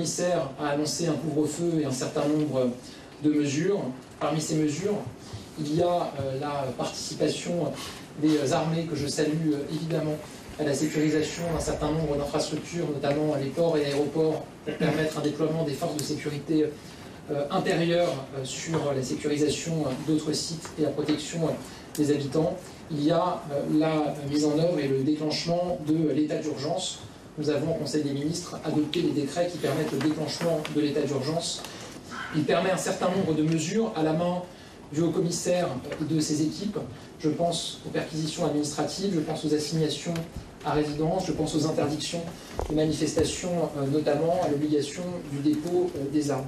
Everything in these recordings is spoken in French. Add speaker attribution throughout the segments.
Speaker 1: commissaire a annoncé un couvre-feu et un certain nombre de mesures. Parmi ces mesures, il y a la participation des armées, que je salue évidemment, à la sécurisation d'un certain nombre d'infrastructures, notamment les ports et aéroports, pour permettre un déploiement des forces de sécurité intérieures sur la sécurisation d'autres sites et la protection des habitants. Il y a la mise en œuvre et le déclenchement de l'état d'urgence. Nous avons au Conseil des ministres adopté les décrets qui permettent le déclenchement de l'état d'urgence. Il permet un certain nombre de mesures à la main du haut-commissaire et de ses équipes. Je pense aux perquisitions administratives, je pense aux assignations à résidence, je pense aux interdictions de manifestations, notamment à l'obligation du dépôt des armes.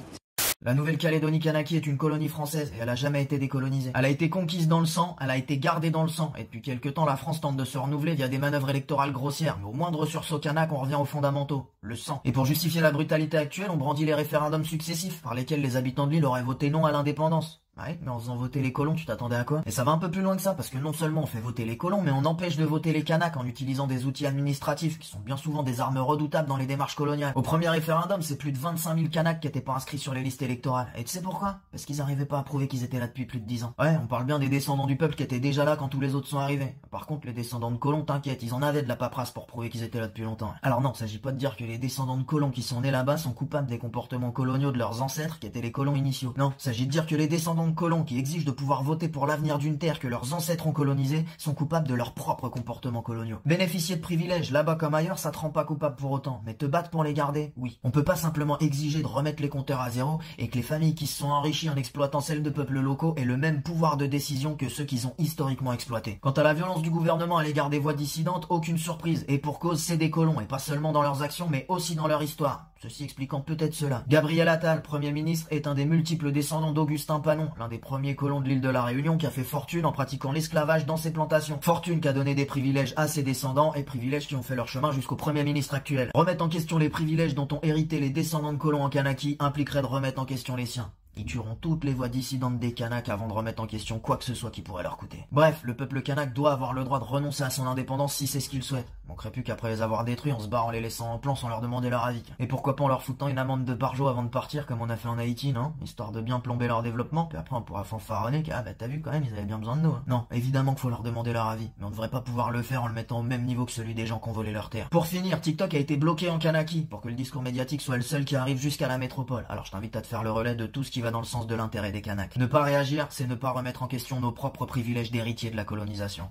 Speaker 2: La Nouvelle-Calédonie Kanaki est une colonie française et elle a jamais été décolonisée. Elle a été conquise dans le sang, elle a été gardée dans le sang. Et depuis quelque temps, la France tente de se renouveler via des manœuvres électorales grossières. Mais au moindre sursaut kanak, on revient aux fondamentaux, le sang. Et pour justifier la brutalité actuelle, on brandit les référendums successifs par lesquels les habitants de l'île auraient voté non à l'indépendance. Ouais, mais en faisant voter les colons, tu t'attendais à quoi? Et ça va un peu plus loin que ça, parce que non seulement on fait voter les colons, mais on empêche de voter les Kanaks en utilisant des outils administratifs, qui sont bien souvent des armes redoutables dans les démarches coloniales. Au premier référendum, c'est plus de 25 000 Kanaks qui étaient pas inscrits sur les listes électorales. Et tu sais pourquoi? Parce qu'ils arrivaient pas à prouver qu'ils étaient là depuis plus de 10 ans. Ouais, on parle bien des descendants du peuple qui étaient déjà là quand tous les autres sont arrivés. Par contre, les descendants de colons, t'inquiète, ils en avaient de la paperasse pour prouver qu'ils étaient là depuis longtemps. Alors non, s'agit pas de dire que les descendants de colons qui sont nés là-bas sont coupables des comportements coloniaux de leurs ancêtres qui étaient les colons initiaux. Non, s'agit de dire que les descendants de colons qui exigent de pouvoir voter pour l'avenir d'une terre que leurs ancêtres ont colonisée sont coupables de leurs propres comportements coloniaux. Bénéficier de privilèges, là-bas comme ailleurs, ça te rend pas coupable pour autant, mais te battre pour les garder, oui. On peut pas simplement exiger de remettre les compteurs à zéro et que les familles qui se sont enrichies en exploitant celles de peuples locaux aient le même pouvoir de décision que ceux qu'ils ont historiquement exploités. Quant à la violence du gouvernement à l'égard des voix dissidentes, aucune surprise, et pour cause, c'est des colons, et pas seulement dans leurs actions, mais aussi dans leur histoire. Ceci expliquant peut-être cela. Gabriel Attal, Premier ministre, est un des multiples descendants d'Augustin Panon, l'un des premiers colons de l'île de la Réunion qui a fait fortune en pratiquant l'esclavage dans ses plantations. Fortune qui a donné des privilèges à ses descendants et privilèges qui ont fait leur chemin jusqu'au Premier ministre actuel. Remettre en question les privilèges dont ont hérité les descendants de colons en Kanaki impliquerait de remettre en question les siens. Ils tueront toutes les voix dissidentes des Kanaks avant de remettre en question quoi que ce soit qui pourrait leur coûter. Bref, le peuple kanak doit avoir le droit de renoncer à son indépendance si c'est ce qu'il souhaite. Manquerait plus qu'après les avoir détruits, on se barre en les laissant en plan sans leur demander leur avis. Et pourquoi pas en leur foutant une amende de barjo avant de partir comme on a fait en Haïti, non? Histoire de bien plomber leur développement, puis après on pourra fanfaronner que ah bah t'as vu quand même, ils avaient bien besoin de nous. Hein. Non, évidemment qu'il faut leur demander leur avis, mais on devrait pas pouvoir le faire en le mettant au même niveau que celui des gens qui ont volé leur terre. Pour finir, TikTok a été bloqué en Kanaki pour que le discours médiatique soit le seul qui arrive jusqu'à la métropole. Alors je t'invite à te faire le relais de tout ce qui va dans le sens de l'intérêt des Kanaks. Ne pas réagir, c'est ne pas remettre en question nos propres privilèges d'héritiers de la colonisation.